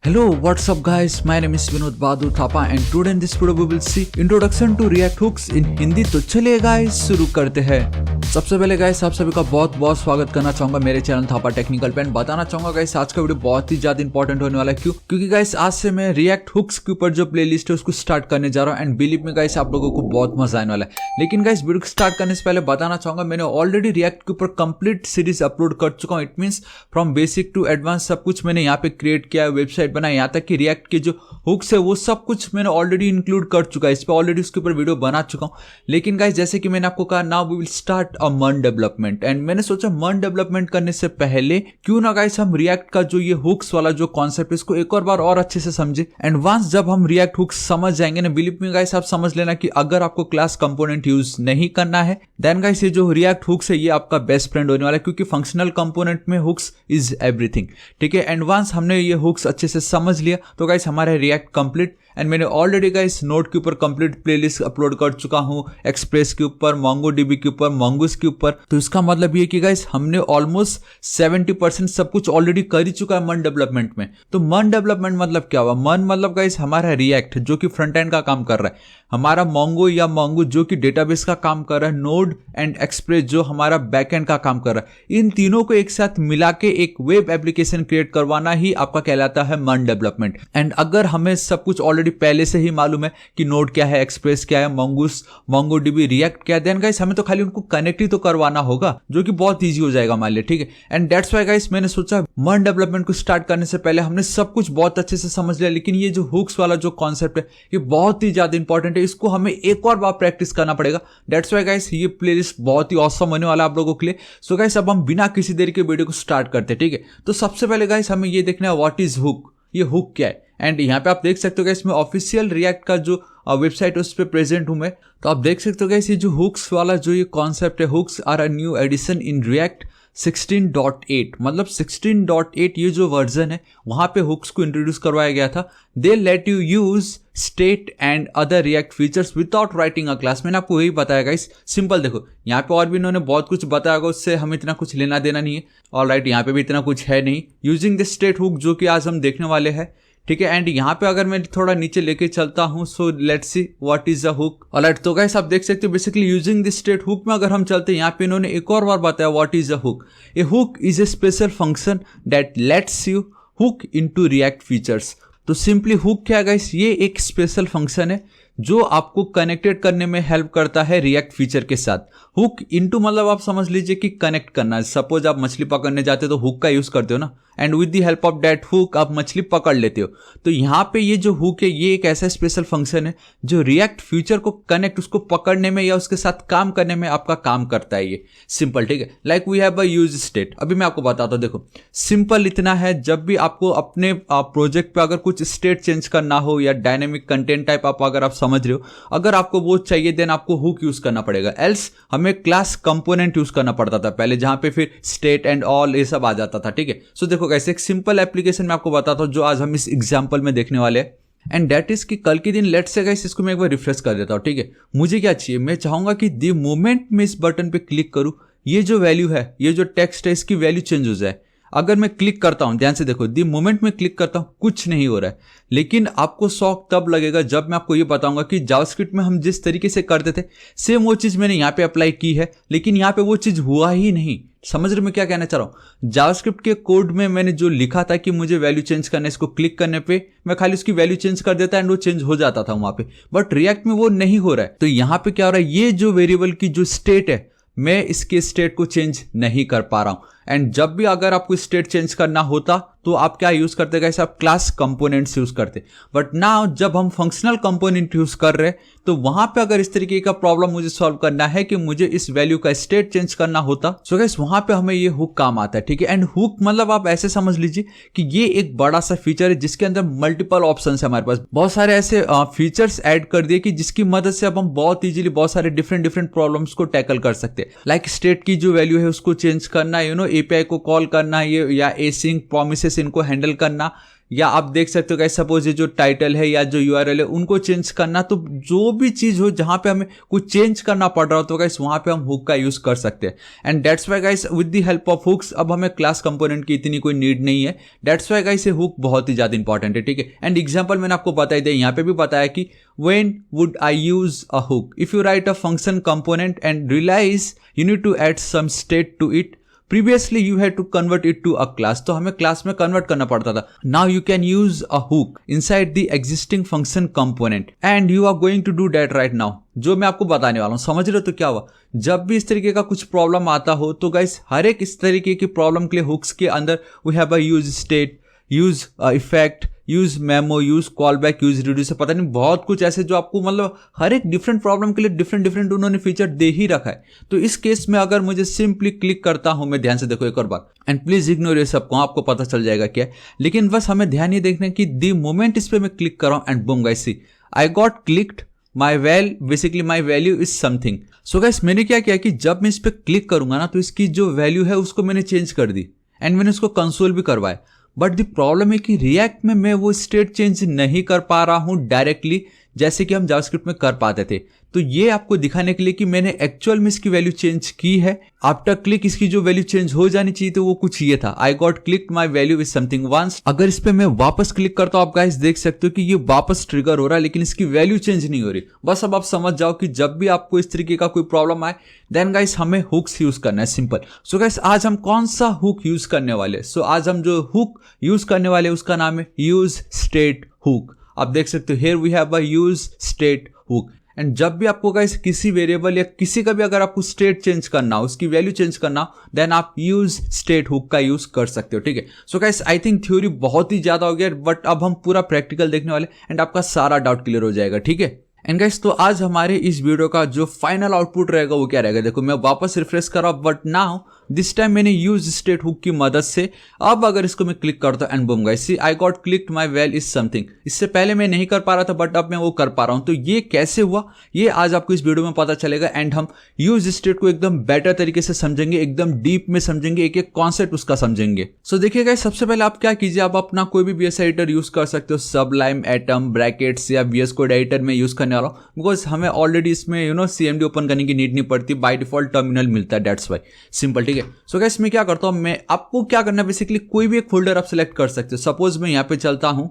Hello, what's up guys? My name is Vinod Bahadur Thapa and today in this video we will see introduction to React hooks in Hindi। तो चलिए guys शुरू करते हैं। सबसे पहले guys आप सभी का बहुत बहुत स्वागत करना चाहूंगा मेरे चैनल थापा टेक्निकल पे। बताना चाहूंगा गाइस आज का वीडियो बहुत ही ज्यादा इंपॉर्टेंट होने वाला है। क्योंकि गाइस आज से मैं रिएक्ट हुक्स के ऊपर जो प्लेलिस्ट है उसको स्टार्ट करने जा रहा हूँ एंड बिलीव में गाइस आप लोगों को बहुत मजा आने वाला है। लेकिन गाइस वीडियो स्टार्ट करने से पहले बताना चाहूंगा मैंने ऑलरेडी रिएक्ट के ऊपर कंप्लीट सीरीज अपलोड कर चुका हूँ। It means from basic to advance सब कुछ मैंने यहाँ पे क्रिएट किया है, वेबसाइट बनाया, यहाँ तक कि रिएक्ट के जो हुक्स है वो सब कुछ मैंने ऑलरेडी इंक्लूड कर चुका है। इस पर ऑलरेडी उसके ऊपर वीडियो बना चुका हूँ। लेकिन गाइस जैसे कि मैंने आपको कहा now we will start a मन डेवलपमेंट एंड मैंने सोचा मन डेवलपमेंट करने से पहले क्यों ना गाइस हम रिएक्ट का जो ये हुक्स वाला जो कॉन्सेप्ट है इसको एक और बार और अच्छे से समझे। एंड वंस जब हम रिएक्ट हुक्स समझ जाएंगे ना, बिलीव मी गाइस आप समझ लेना कि अगर आपको क्लास कंपोनेंट यूज नहीं करना है देन गाइस ये जो रिएक्ट हुक्स है ये आपका बेस्ट फ्रेंड होने वाला है, क्योंकि फंक्शनल कंपोनेंट में हुक्स इज एवरीथिंग। ठीक है, एंड वंस हमने ये हुक्स अच्छे से समझ लिया तो गाइस हमारा रिएक्ट कंप्लीट। एंड मैंने ऑलरेडी गाइस नोट के ऊपर कंप्लीट प्लेलिस्ट अपलोड कर चुका हूं, एक्सप्रेस के ऊपर, मोंगोडीबी के ऊपर, मंगूस के ऊपर। तो इसका मतलब ये कि गाइस हमने ऑलमोस्ट 70% सब कुछ ऑलरेडी कर ही चुका है मन डेवलपमेंट में। तो मन डेवलपमेंट मतलब क्या हुआ? मन मतलब गाइस हमारा रिएक्ट जो कि फ्रंट एंड का काम कर रहा है, हमारा मोंगो या मंगूस जो कि डेटाबेस का काम कर रहा है, नोड एंड एक्सप्रेस जो हमारा बैकएंड का काम कर रहा है, इन तीनों को एक साथ मिला के एक वेब एप्लीकेशन क्रिएट करवाना ही आपका कहलाता है मन डेवलपमेंट। एंड अगर हमें सब कुछ ऑलरेडी पहले से ही मालूम है कि नोड क्या है, एक्सप्रेस क्या है, मंगूस, मोंगोडीबी, रिएक्ट क्या है, देन गाइस हमें तो खाली उनको कनेक्ट ही तो करवाना होगा जो कि बहुत ईजी हो जाएगा हमारे लिए। ठीक है, एंड दैट्स व्हाई गाइस मैंने सोचा मन डेवलपमेंट को स्टार्ट करने से पहले हमने सब कुछ बहुत अच्छे से समझ लिया, लेकिन ये जो हुक्स वाला जो कॉन्सेप्ट है ये बहुत ही ज्यादा इंपॉर्टेंट है, इसको हमें एक और बार प्रैक्टिस करना पड़ेगा। दैट्स व्हाई गाइस ये प्लेलिस्ट बहुत ही ऑसम होने वाला है आप लोगों के लिए। सो गाइस अब हम बिना किसी देर के वीडियो को स्टार्ट करते हैं। ठीक है, तो सबसे पहले गाइस हमें ये देखना है व्हाट इज हुक, ये हुक क्या है। एंड यहाँ पे आप देख सकते हो गाइस मैं ऑफिशियल रिएक्ट का जो वेबसाइट है उस पर प्रेजेंट हूं मैं। तो आप देख सकते हो गाइस ये जो हुक्स वाला जो ये कॉन्सेप्ट है, hooks are a new addition in React 16.8, मतलब 16.8 ये जो वर्जन है वहां पे हुक्स को इंट्रोड्यूस करवाया गया था। They let you use state and other React features without writing a class. मैंने आपको यही बताया गाइस, सिंपल देखो यहाँ पे और भी इन्होंने बहुत कुछ बताया होगा, उससे हमें इतना कुछ लेना देना नहीं है। ऑलराइट, यहाँ पे भी इतना कुछ है नहीं। यूजिंग द स्टेट हुक जो कि आज हम देखने वाले हैं। ठीक है, एंड यहाँ पे अगर मैं थोड़ा नीचे लेके चलता हूँ so let's see what is a hook. Alright, तो गाइस आप देख सकते हो basically using the state hook में अगर हम चलते हैं यहाँ पे इन्होंने एक और बार बताया what is a hook. A hook is a special function that let's you hook into react features. तो सिंपली हुक क्या है गाइस, ये एक स्पेशल फंक्शन है जो आपको कनेक्टेड करने में हेल्प करता है रिएक्ट फीचर के साथ। हुक इनटू मतलब आप समझ लीजिए कि कनेक्ट करना। सपोज आप मछली पकड़ने जाते हो तो हुक का यूज करते हो ना, and with the help of that hook आप मछली पकड़ लेते हो। तो यहाँ पे ये जो हुक है ये एक ऐसा स्पेशल फंक्शन है जो रिएक्ट फीचर को कनेक्ट, उसको पकड़ने में या उसके साथ काम करने में आपका काम करता है। ये सिंपल, ठीक है, like we have a use state. अभी मैं आपको बताता हूँ, देखो सिंपल इतना है, जब भी आपको अपने प्रोजेक्ट पे अगर कुछ स्टेट चेंज करना हो या डायनेमिक कंटेंट टाइप अगर आप समझ रहे हो, अगर आपको वो चाहिए देन आपको हुक यूज करना पड़ेगा। एल्स हमें क्लास कंपोनेंट यूज करना पड़ता था पहले, जहां पे फिर स्टेट एंड ऑल ये सब आ जाता था। ठीक है, सो देखो कैसे एक सिंपल एप्लीकेशन में आपको बताता हूं जो आज हम इस एग्जांपल में देखने वाले हैं। एंड दैट इज कि कल के दिन लेट्स से गाइस इसको मैं एक बार रिफ्रेश कर देता हूं। ठीक है, मुझे क्या चाहिए, मैं चाहूंगा कि द मोमेंट में इस बटन पे क्लिक करूं ये जो वैल्यू है, ये जो टेक्स्ट है इसकी वैल्यू चेंज हो जाए। अगर मैं क्लिक करता हूं, ध्यान से देखो, दी मोमेंट में क्लिक करता हूं कुछ नहीं हो रहा है। लेकिन आपको शॉक तब लगेगा जब मैं आपको ये बताऊंगा कि जावास्क्रिप्ट में हम जिस तरीके से करते थे सेम वो चीज मैंने यहाँ पे अप्लाई की है, लेकिन यहाँ पे वो चीज हुआ ही नहीं। समझ रहे मैं क्या कहना चाह रहा हूँ? जावास्क्रिप्ट के कोड में मैंने जो लिखा था कि मुझे वैल्यू चेंज करना है, इसको क्लिक करने पे मैं खाली उसकी वैल्यू चेंज कर देता एंड वो चेंज हो जाता था वहां पे, बट रिएक्ट में वो नहीं हो रहा है। तो यहाँ पे क्या हो रहा है, ये जो वेरिएबल की जो स्टेट है मैं इसके स्टेट को चेंज नहीं कर पा रहा हूं। एंड जब भी अगर आपको स्टेट चेंज करना होता तो आप क्या यूज करते गाइस, आप क्लास कंपोनेंट्स यूज करते। बट नाउ जब हम फंक्शनल कंपोनेंट यूज कर रहे हैं तो वहां पे अगर इस तरीके का प्रॉब्लम मुझे सॉल्व करना है कि मुझे इस वैल्यू का स्टेट चेंज करना होता, सो गाइस वहां पे हमें ये हुक काम आता है। ठीक है, एंड हुक मतलब आप ऐसे समझ लीजिए कि ये एक बड़ा सा फीचर है जिसके अंदर मल्टीपल ऑप्शन है। हमारे पास बहुत सारे ऐसे फीचर्स ऐड कर दिए कि जिसकी मदद से अब हम बहुत इजीली बहुत सारे डिफरेंट प्रॉब्लम्स को टैकल कर सकते हैं। लाइक स्टेट की जो वैल्यू है उसको चेंज करना, एपीआई को कॉल करना ये या एसिंक प्रोमिसेस इनको हैंडल करना, या आप देख सकते हो गाइस सपोज ये जो टाइटल है या जो यूआरएल है उनको चेंज करना। तो जो भी चीज हो जहां पे हमें कुछ चेंज करना पड़ रहा हो तो गाइस वहां पे हम हुक का यूज कर सकते हैं। And that's why guys with the help of hooks अब हमें क्लास कंपोनेंट की इतनी कोई नीड नहीं है। दैट्स व्हाई गाइस ये हुक बहुत ही ज्यादा इंपॉर्टेंट है, ठीक है। एंड एग्जांपल मैंने आपको बता दिया, यहाँ पे भी बताया कि when would I use a hook? If you write a function component and realize you need to add some state to it, previously you had to convert it to a class, तो हमें class में convert करना पड़ता था। Now you can use a hook inside the existing function component and you are going to do that right now। जो मैं आपको बताने वाला हूँ, समझ रहे हो? तो क्या हुआ, जब भी इस तरीके का कुछ प्रॉब्लम आता हो तो गाइस हर एक इस तरीके की प्रॉब्लम के लिए हुक्स के अंदर we have a use state, use effect, use memo, use callback, use reduce, पता नहीं बहुत कुछ ऐसे जो आपको मतलब हर एक डिफरेंट प्रॉब्लम के लिए डिफरेंट उन्होंने फीचर दे ही रखा है। तो इस केस में अगर मुझे सिंपली क्लिक करता हूं, मैं ध्यान से देखो एक और बार, एंड प्लीज इग्नोर ये सबको, आपको पता चल जाएगा क्या है, लेकिन बस हमें ध्यान ये देखना है कि द मोमेंट इस पे मैं क्लिक कर रहा हूं and boom guys see I got clicked my basically my value is something. So guys मैंने क्या किया कि जब मैं इस पे क्लिक करूंगा ना तो इसकी जो वैल्यू है उसको मैंने चेंज कर दी एंड मैंने उसको कंसोल भी करवाया। बट द प्रॉब्लम है कि रिएक्ट में मैं वो स्टेट चेंज नहीं कर पा रहा हूं डायरेक्टली जैसे कि हम जावास्क्रिप्ट में कर पाते थे। तो ये आपको दिखाने के लिए कि मैंने एक्चुअल में इसकी वैल्यू चेंज की है। आफ्टर क्लिक इसकी जो वैल्यू चेंज हो जानी चाहिए तो वो कुछ ये था, I got clicked my value is something once. अगर इस पे मैं वापस क्लिक करता हूं, आप गाइस देख सकते हो कि ये वापस ट्रिगर हो रहा है लेकिन इसकी वैल्यू चेंज नहीं हो रही। बस अब आप समझ जाओ कि जब भी आपको इस तरीके का कोई प्रॉब्लम आए देन गाइस हमें हुक्स यूज करना है, सिंपल। सो गाइस आज हम कौन सा हुक यूज करने वाले? सो आज हम जो हुक यूज करने वाले उसका नाम है यूज स्टेट हुक। आप देख सकते हो here we have a use state hook. And जब भी आपको गाइस किसी वेरिएबल या किसी का भी अगर आपको स्टेट चेंज करना हो, उसकी वैल्यू चेंज करना हो, देन आप यूज स्टेट हुक का यूज कर सकते हो, ठीक है। So guys I think theory बहुत ही ज्यादा हो गया, बट अब हम पूरा प्रैक्टिकल देखने वाले एंड आपका सारा डाउट क्लियर हो जाएगा, ठीक है। एंड गाइस तो आज हमारे इस वीडियो का जो फाइनल आउटपुट रहेगा वो क्या रहेगा? देखो मैं वापस रिफ्रेश कर रहा हूं, बट नाउ दिस टाइम मैंने यूज स्टेट हुक की मदद से अब अगर इसको मैं क्लिक करता हूं and boom guys see I got clicked my val is something. इससे पहले मैं नहीं कर पा रहा था बट अब मैं वो कर पा रहा हूं। तो ये कैसे हुआ ये आज आपको इस वीडियो में पता चलेगा एंड हम यूज स्टेट को एकदम बेटर तरीके से समझेंगे, एकदम डीप में समझेंगे, एक एक कॉन्सेप्ट उसका समझेंगे। सो देखिए गाइस सबसे पहले आप क्या कीजिए, आप अपना कोई भी VS एडिटर यूज कर सकते हो, सबलाइम, एटम, ब्रैकेट्स या VS कोड एडिटर में यूज करने वाला हूं बिकॉज हमें ऑलरेडी इसमें CMD ओपन करने की नीड नहीं पड़ती, बाय डिफॉल्ट टर्मिनल मिलता है, दैट्स व्हाई सिंपल, ठीक है। सो गाइस मैं क्या करता हूं, मैं आपको क्या करना है बेसिकली कोई भी एक फोल्डर आप सिलेक्ट कर सकते हो। सपोज मैं यहाँ पे चलता हूं,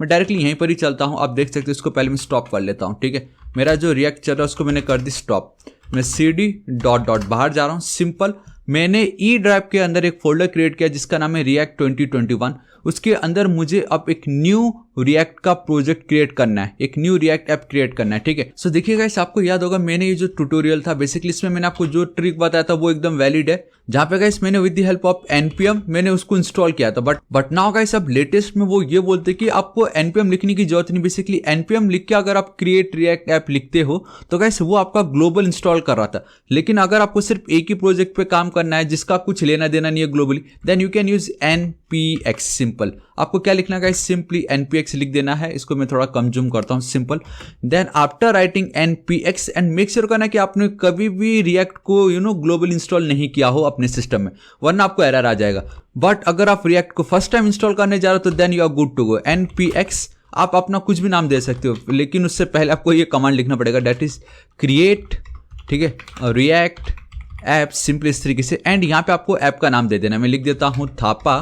मैं डायरेक्टली यहीं पर ही चलता हूं, आप देख सकते हो। इसको पहले मैं स्टॉप कर लेता हूं, ठीक है। मेरा जो रिएक्ट चल रहा है उसको मैंने कर दी स्टॉप। मैं CD डॉट बाहर जा रहा हूं, सिंपल। मैंने ई ड्राइव के अंदर एक फोल्डर क्रिएट किया जिसका नाम है रिएक्ट 2021। उसके अंदर मुझे अब एक न्यू रिएक्ट का प्रोजेक्ट क्रिएट करना है, एक न्यू रिएक्ट ऐप क्रिएट करना है, ठीक है। सो देखिए गाइस आपको याद होगा मैंने ये जो ट्यूटोरियल था बेसिकली इसमें मैंने आपको जो ट्रिक बताया था वो एकदम वैलिड है, जहां पे गाइस मैंने with the help of npm मैंने उसको इंस्टॉल किया था। बट नाउ गाइस अब लेटेस्ट में वो ये बोलते कि आपको npm लिखने की जरूरत नहीं। बेसिकली npm लिख के अगर आप क्रिएट रिएक्ट ऐप लिखते हो तो गाइस वो आपका ग्लोबल इंस्टॉल कर रहा था। लेकिन अगर आपको सिर्फ एक ही प्रोजेक्ट पे काम करना है जिसका कुछ लेना देना नहीं है globally, then you can use npx। Simple आपको क्या लिखना है, सिंपली npx लिख देना है। इसको मैं थोड़ा कम जूम करता हूं, simple. Then after writing npx and make sure करना कि आपने कभी भी रिएक्ट को ग्लोबल इंस्टॉल नहीं किया हो अपने सिस्टम में, वरना आपको एरर आ जाएगा। बट अगर आप रिएक्ट को फर्स्ट टाइम इंस्टॉल करने जा रहे हो तो then you are good to go. npx आप अपना कुछ भी नाम दे सकते हो, लेकिन उससे पहले आपको ये कमांड लिखना पड़ेगा, दैट इज क्रिएट, ठीक है, रिएक्ट ऐप, सिंपल इस तरीके से। एंड यहाँ पे आपको ऐप का नाम दे देना, मैं लिख देता हूँ थापा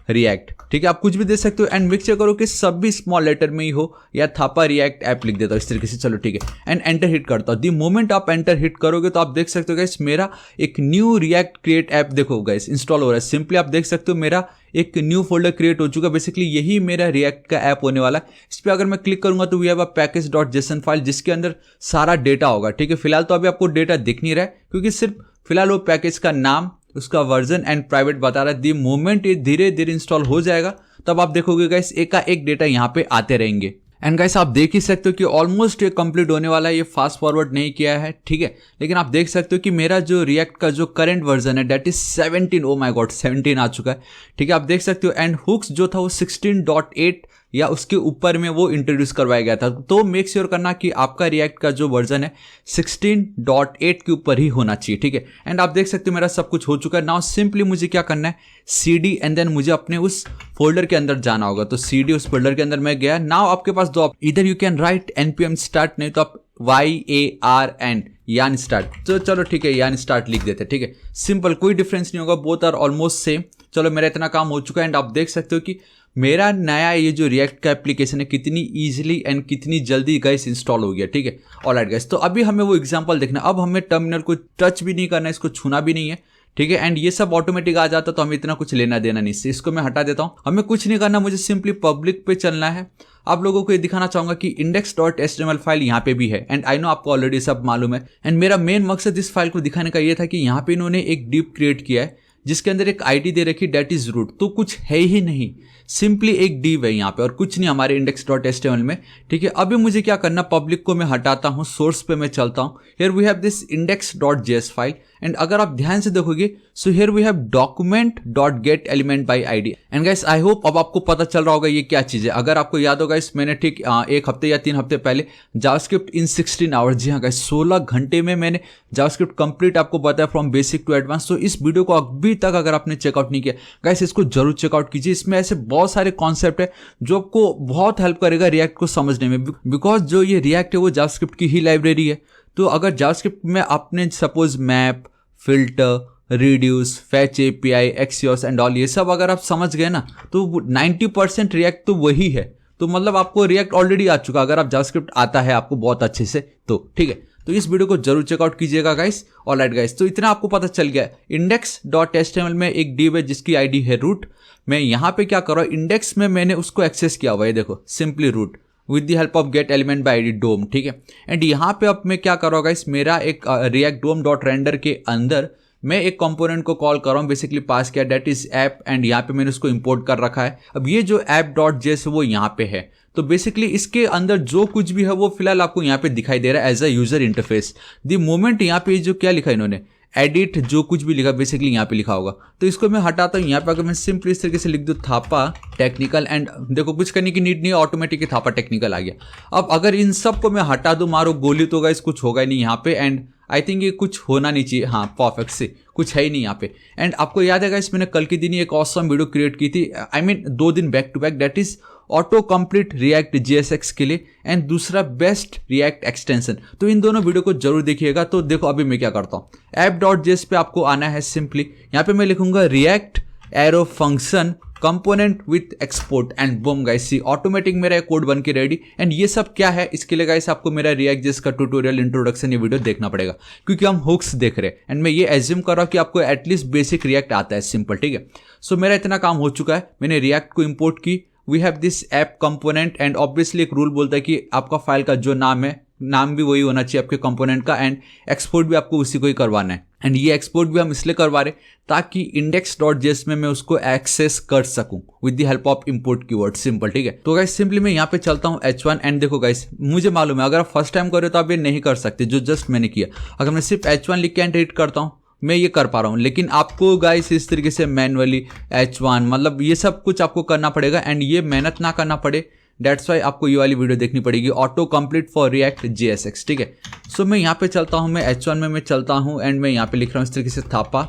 रिएक्ट, ठीक है। आप कुछ भी दे सकते हो एंड मेक श्योर करो कि सब भी स्मॉल लेटर में ही हो, या थापा रिएक्ट ऐप लिख देता हूं इस तरीके से, चलो ठीक है। एंड एंटर हिट करता हूं। द मोमेंट आप एंटर हिट करोगे तो आप देख सकते हो गाइस मेरा एक न्यू रिएक्ट क्रिएट ऐप देखो गाइस इंस्टॉल हो रहा है। सिंपली आप देख सकते हो मेरा एक न्यू फोल्डर क्रिएट हो चुका है। बेसिकली यही मेरा रिएक्ट का ऐप होने वाला है। इस पर अगर मैं क्लिक करूंगा तो वी हैव अ पैकेज.json फाइल जिसके अंदर सारा डेटा होगा, ठीक है। फिलहाल तो अभी आपको डेटा दिख नहीं रहा है क्योंकि सिर्फ फिलहाल वो पैकेज का नाम, उसका वर्जन एंड प्राइवेट बता रहा है। दी मोमेंट ये धीरे धीरे इंस्टॉल हो जाएगा तब आप देखोगे गाइस एक का एक डेटा यहाँ पे आते रहेंगे। एंड गाइस आप देख ही सकते हो कि ऑलमोस्ट ये कंप्लीट होने वाला है। ये फास्ट फॉरवर्ड नहीं किया है, ठीक है, लेकिन आप देख सकते हो कि मेरा जो रिएक्ट का जो करंट वर्जन है that is 17, oh my God 17 आ चुका है, ठीक है। आप देख सकते हो एंड हुक्स जो था वो 16.8 या उसके ऊपर में वो इंट्रोड्यूस करवाया गया था। तो मेक श्योर करना कि आपका रिएक्ट का जो वर्जन है 16.8 के ऊपर ही होना चाहिए, ठीक है। एंड आप देख सकते हो मेरा सब कुछ हो चुका है। नाउ सिंपली मुझे क्या करना है, CD एंड देन मुझे अपने उस फोल्डर के अंदर जाना होगा। तो CD उस फोल्डर के अंदर मैं गया। नाउ आपके पास दो, इधर you can write npm start, नहीं तो आप YARN यान स्टार्ट। तो चलो ठीक है, यान स्टार्ट लिख देते, ठीक है। सिंपल, कोई डिफरेंस नहीं होगा, बोथ आर ऑलमोस्ट सेम। चलो मेरा इतना काम हो चुका है। एंड आप देख सकते हो कि मेरा नया ये जो रिएक्ट का एप्लीकेशन है कितनी इजीली एंड कितनी जल्दी गाइस इंस्टॉल हो गया, ठीक है। ऑलराइट गाइस, तो अभी हमें वो एग्जांपल देखना। अब हमें टर्मिनल को टच भी नहीं करना है, इसको छूना भी नहीं है, ठीक है। एंड ये सब ऑटोमेटिक आ जाता तो हमें इतना कुछ लेना देना नहीं। इससे इसको मैं हटा देता हूं। हमें कुछ नहीं करना, मुझे सिंपली पब्लिक पे चलना है। आप लोगों को ये दिखाना चाहूंगा कि index.html फाइल यहाँ पे भी है। एंड आई नो आपको ऑलरेडी सब मालूम है। एंड मेरा मेन मकसद इस फाइल को दिखाने का ये था कि यहाँ पे इन्होंने एक डिव क्रिएट किया है जिसके अंदर एक आईडी दे रखी, डेट इज रूट। तो कुछ है ही नहीं, सिंपली एक डिव है यहाँ पे और कुछ नहीं हमारे index.html में, ठीक है। अभी मुझे क्या करना, पब्लिक को मैं हटाता हूँ, सोर्स पे मैं चलता हूँ। Here we have this index.js file. And अगर आप ध्यान से देखोगे, so here we have document.get element by id। And guys I hope अब आपको पता चल रहा होगा ये क्या चीज है। अगर आपको याद होगा, इस मैंने ठीक 1 हफ्ते या 3 हफ्ते पहले जावास्क्रिप्ट इन 16 आवर्स, जी हाँ गाइस 16 घंटे में मैंने जावास्क्रिप्ट कंप्लीट आपको बताया फ्रॉम बेसिक टू एडवांस। तो इस वीडियो को अभी तक अगर आपने चेकआउट नहीं किया गाइस, इसको जरूर चेकआउट कीजिए। इसमें ऐसे बहुत सारे कॉन्सेप्ट है जो आपको बहुत हेल्प करेगा रिएक्ट को समझने में, बिकॉज जो ये रिएक्ट है वो जावास्क्रिप्ट की ही लाइब्रेरी है। तो अगर जावास्क्रिप्ट में आपने suppose map, filter, reduce, fetch API, Axios and all ये सब अगर आप समझ गए ना, तो 90% रिएक्ट तो वही है। तो मतलब आपको रिएक्ट ऑलरेडी आ चुका अगर आप जावास्क्रिप्ट आता है आपको बहुत अच्छे से, तो ठीक है। तो इस वीडियो को जरूर चेकआउट कीजिएगा गाइस। ऑलराइट गाइस, तो इतना आपको पता चल गया। index.html में एक डिव है जिसकी आईडी है रूट। मैं यहाँ पे क्या कर रहा हूँ, इंडेक्स में मैंने उसको एक्सेस किया हुआ है, देखो simply root with the help of get element by ID DOM, ठीक है। एंड यहाँ पे अब मैं क्या कर रहा हूँ गाइस, मेरा एक रिएक्ट डोम डॉट रेंडर के अंदर मैं एक कंपोनेंट को कॉल कर रहा हूँ, बेसिकली पास किया, डेट इज ऐप। एंड यहाँ पे मैंने उसको इंपोर्ट कर रखा है। अब ये जो ऐप डॉट जेस वो यहाँ पे है। तो बेसिकली इसके अंदर जो कुछ भी है वो फिलहाल आपको यहाँ पे दिखाई दे रहा है as a user interface. The moment यहाँ पे जो क्या लिखा इन्होंने, एडिट, जो कुछ भी लिखा बेसिकली यहाँ पे लिखा होगा। तो इसको मैं हटाता हूँ। यहाँ पे अगर मैं सिंपली इस तरीके से लिख दूँ थापा टेक्निकल, एंड देखो कुछ करने की नीड नहीं है, ऑटोमेटिक थापा टेक्निकल आ गया। अब अगर इन सब को मैं हटा दूँ, मारो गोली, तो गाइस कुछ होगा ही नहीं यहाँ पे। एंड आई थिंक ये कुछ होना नहीं चाहिए, हाँ परफेक्ट से कुछ है ही नहीं यहाँ पे। एंड आपको याद है गाइस, मैंने कल के दिन ही एक ऑसम वीडियो क्रिएट की थी, आई मीन 2 दिन back to back, that is auto complete React JSX के लिए एंड दूसरा बेस्ट रिएक्ट एक्सटेंशन। तो इन दोनों वीडियो को जरूर देखिएगा। तो देखो अभी मैं क्या करता हूँ, app.js पे आपको आना है। सिंपली यहाँ पे मैं लिखूंगा React arrow function component with export and boom guys, see automatic मेरा कोड बन के रेडी। एंड ये सब क्या है, इसके लिए गाइस आपको मेरा रिएक्ट जेएस का ट्यूटोरियल इंट्रोडक्शन ये वीडियो देखना पड़ेगा, क्योंकि हम हुक्स देख रहे हैं। एंड मैं ये एज्यूम कर रहा हूँ कि आपको एटलीस्ट बेसिक रिएक्ट आता है, सिंपल, ठीक है। सो मेरा इतना काम हो चुका है, मैंने रिएक्ट को इंपोर्ट की। We have this app component and obviously एक रूल बोलता है कि आपका फाइल का जो नाम है, नाम भी वही होना चाहिए आपके कंपोनेंट का, एंड एक्सपोर्ट भी आपको उसी को ही करवाना है। एंड ये एक्सपोर्ट भी हम इसलिए करवा रहे ताकि index.js में मैं उसको एक्सेस कर सकूं with the help of import keyword, simple, ठीक है। तो गाइस सिंपली मैं यहाँ पे चलता हूँ H1 एंड देखो गाइस, मुझे मालूम है अगर आप फर्स्ट टाइम कर रहे हो तो आप ये नहीं कर सकते जो जस्ट मैंने किया। अगर मैं सिर्फ H1 लिख के एंड रीड करता हूँ, मैं ये कर पा रहा हूँ, लेकिन आपको गाइस इस तरीके से मैनुअली H1 मतलब ये सब कुछ आपको करना पड़ेगा। एंड ये मेहनत ना करना पड़े, डेट्स वाई आपको ये वाली वीडियो देखनी पड़ेगी, auto complete for react JSX, ठीक है। सो मैं यहाँ पे चलता हूँ, मैं H1 में मैं चलता हूँ एंड मैं यहाँ पे लिख रहा हूँ इस तरीके से थापा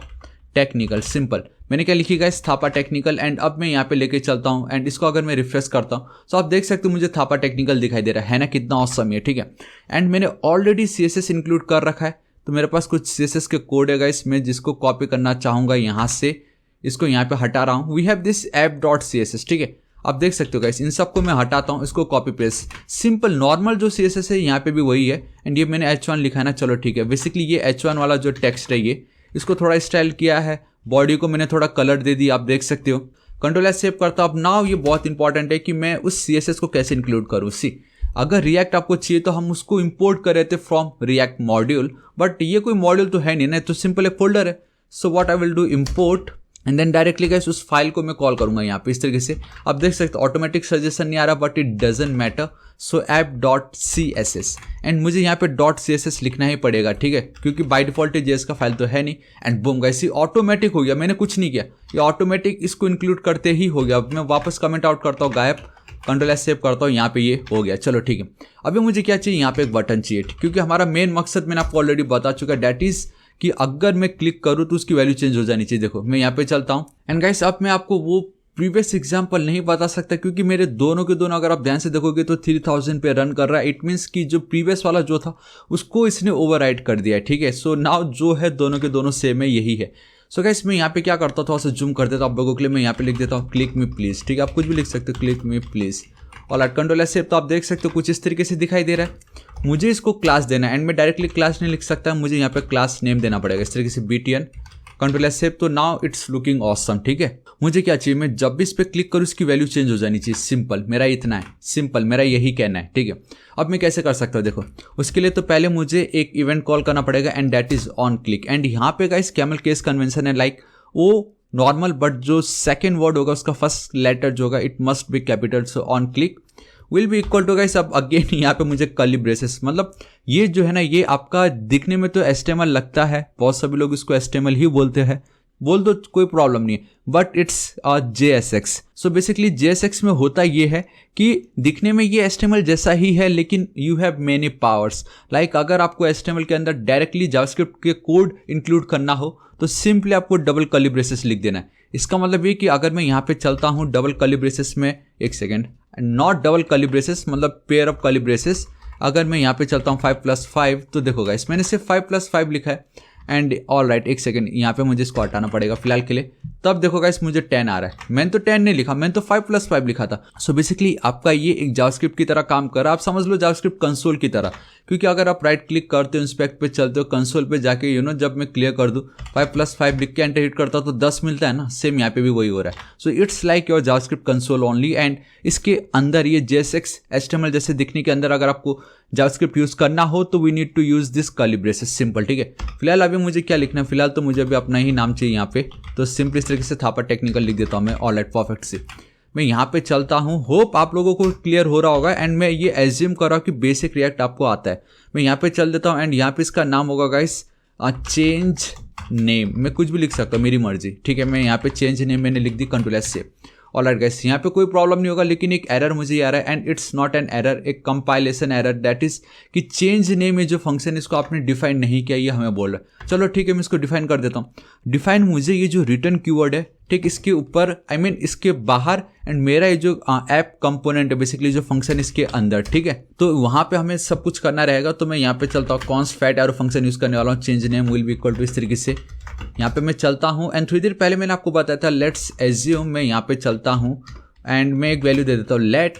टेक्निकल, सिंपल। मैंने क्या लिखी गाइस, थापा टेक्निकल। एंड अब मैं यहाँ पे लेके चलता हूँ एंड इसको अगर मैं रिफ्रेश करता हूँ तो आप देख सकते हो मुझे थापा टेक्निकल दिखाई दे रहा है ना, कितना ऑसम है, ठीक है। एंड मैंने ऑलरेडी CSS इंक्लूड कर रखा है, तो मेरे पास कुछ CSS के कोड है गाइस, मैं जिसको कॉपी करना चाहूँगा यहाँ से, इसको यहाँ पे हटा रहा हूँ। वी हैव दिस app.css, ठीक है। आप देख सकते हो गाइस, इन सबको मैं हटाता हूँ, इसको कॉपी पेस्ट, सिंपल नॉर्मल जो CSS है यहाँ पे भी वही है। एंड ये मैंने H1 लिखा है ना, चलो ठीक है। बेसिकली ये H1 वाला जो टेक्स्ट है ये, इसको थोड़ा स्टाइल किया है, बॉडी को मैंने थोड़ा कलर दे दी, आप देख सकते हो। कंट्रोल सेव करता हूँ। अब नाउ ये बहुत इंपॉर्टेंट है कि मैं उस CSS को कैसे इंक्लूड करूँ। सी अगर रिएक्ट आपको चाहिए तो हम उसको इंपोर्ट कर रहे थे फ्रॉम रिएक्ट मॉड्यूल, बट ये कोई मॉड्यूल तो है नहीं ना, तो सिंपल एक फोल्डर है। So what I will do, import and then directly guys उस फाइल को मैं कॉल करूंगा यहाँ पे इस तरीके से। आप देख सकते हो ऑटोमेटिक सजेशन नहीं आ रहा, but it doesn't matter. So app.css and मुझे यहाँ पे .css लिखना ही पड़ेगा, ठीक है, क्योंकि बाय डिफॉल्ट JS का फाइल तो है नहीं। एंड बूम गाइस, ये ऑटोमेटिक हो गया, मैंने कुछ नहीं किया, ये ऑटोमेटिक इसको इंक्लूड करते ही हो गया। अब मैं वापस कमेंट आउट करता हूँ गायब, कंट्रोल एस सेव करता हूँ, यहाँ पे ये हो गया। चलो ठीक है, अभी मुझे क्या चाहिए, यहाँ पे एक बटन चाहिए, क्योंकि हमारा मेन मकसद मैंने आपको ऑलरेडी बता चुका है, डैट इज कि अगर मैं क्लिक करूँ तो उसकी वैल्यू चेंज हो जानी चाहिए। देखो मैं यहाँ पे चलता हूँ एंड गाइस अब मैं आपको वो प्रीवियस एग्जाम्पल नहीं बता सकता, क्योंकि मेरे दोनों के दोनों अगर आप ध्यान से देखोगे तो 3000 पे रन कर रहा है। इट मीन्स कि जो प्रीवियस वाला जो था उसको इसने ओवरराइड कर दिया है, ठीक है। सो नाउ जो है दोनों के दोनों सेम है, यही है। सो गाइस मैं यहाँ पे क्या करता हूँ, थोड़ा सा जूम कर देता हूँ आप लोगों के लिए। मैं यहाँ पे लिख देता हूँ क्लिक मी प्लीज, ठीक है, आप कुछ भी लिख सकते हो, क्लिक मी प्लीज। और कंट्रोल एस सेव, तो आप देख सकते हो कुछ इस तरीके से दिखाई दे रहा है। मुझे इसको क्लास देना है एंड मैं डायरेक्टली क्लास नहीं लिख सकता, मुझे यहाँ पे क्लास नेम देना पड़ेगा इस तरीके से, BTN। कंट्रोल एस सेव, तो नाउ इट्स लुकिंग ऑसम, ठीक है। मुझे क्या चाहिए, मैं जब भी इस पर क्लिक करूँ इसकी वैल्यू चेंज हो जानी चाहिए। सिंपल, मेरा इतना है, सिंपल मेरा यही कहना है, ठीक है। अब मैं कैसे कर सकता हूँ, देखो उसके लिए तो पहले मुझे एक इवेंट कॉल करना पड़ेगा and that is on click. And यहाँ पे गाइस कैमल केस कन्वेंशन है, लाइक वो नॉर्मल, बट जो सेकेंड वर्ड होगा उसका फर्स्ट लेटर जो होगा it must be capital. So on click will be equal to guys, अब अगेन यहाँ पे मुझे कर्ली ब्रेसेस, मतलब ये जो है ना ये आपका दिखने में तो HTML लगता है, बहुत सभी लोग इसको HTML ही बोलते हैं, बोल दो कोई प्रॉब्लम नहीं है, but it's JSX। So basically JSX में होता ये है कि दिखने में ये HTML जैसा ही है, लेकिन you have many powers. Like अगर आपको HTML के अंदर डायरेक्टली जावास्क्रिप्ट के कोड इंक्लूड करना हो तो सिंपली आपको डबल कर्ली ब्रेसेस लिख देना है। इसका मतलब ये कि अगर मैं यहाँ पे चलता हूँ डबल कर्ली ब्रेसेस में, एक second, not double curly braces मतलब पेयर ऑफ कर्ली ब्रेसेस, अगर मैं यहाँ पे चलता हूँ 5+5, तो देखो गाइस मैंने सिर्फ 5+5 लिखा है एंड ऑल राइट, एक सेकंड यहाँ पे मुझे इसको हटाना पड़ेगा फिलहाल के लिए। तब देखो गाइस मुझे 10 आ रहा है, मैंने तो 10 नहीं लिखा, मैंने तो 5+5 लिखा था। सो बेसिकली आपका ये एक जावास्क्रिप्ट की तरह काम कर रहा है, आप समझ लो जावास्क्रिप्ट कंसोल की तरह, क्योंकि अगर आप राइट क्लिक करते हो इंस्पेक्ट पे चलते हो कंसोल पे जाके जब मैं क्लियर कर दूँ 5+5 लिख के एंटर हिट करता हूँ तो 10 मिलता है ना, सेम यहाँ पे भी वही हो रहा है। So it's like your JavaScript console only. And इसके अंदर ये JSX HTML जैसे दिखने के अंदर अगर आपको जावास्क्रिप्ट यूज करना हो तो we need to use this curly braces, simple, ठीक है। फिलहाल अभी मुझे क्या लिखना है, फिलहाल तो मुझे अभी अपना ही नाम चाहिए यहाँ पे, तो सिंपल इस तरीके से थापा टेक्निकल लिख देता हूँ मैं, ऑल राइट परफेक्ट से। मैं यहाँ पे चलता हूँ, होप आप लोगों को क्लियर हो रहा होगा एंड मैं ये एज्यूम कर रहा हूँ कि बेसिक रिएक्ट आपको आता है। मैं यहाँ पे चल देता हूँ एंड यहाँ पे इसका नाम होगा गाइस चेंज नेम, मैं कुछ भी लिख सकता हूँ मेरी मर्जी, ठीक है। मैं यहाँ पे चेंज नेम मैंने लिख दी, control S save. All right guys यहाँ पे कोई प्रॉब्लम नहीं होगा, लेकिन एक एरर मुझे आ रहा है and it's not an error, एक कंपाइलेशन एरर, दैट इज कि चेंज नेम में जो फंक्शन इसको आपने डिफाइन नहीं किया, ये हमें बोल रहा है। चलो ठीक है, मैं इसको डिफाइन कर देता हूँ। डिफाइन मुझे ये जो रिटर्न कीवर्ड है, ठीक, इसके ऊपर इसके बाहर एंड मेरा ये जो ऐप कंपोनेंट है बेसिकली जो फंक्शन इसके अंदर, ठीक है। तो वहाँ पे हमें सब कुछ करना रहेगा। तो मैं यहाँ पे चलता हूँ, const fat arrow function use करने वाला हूँ, change name will be equal to, इस तरीके से यहाँ पे मैं चलता हूँ एंड थोड़ी देर पहले मैंने आपको बताया था लेट्स एज्यूम, मैं यहाँ पे चलता हूँ एंड मैं एक वैल्यू दे देता हूँ, let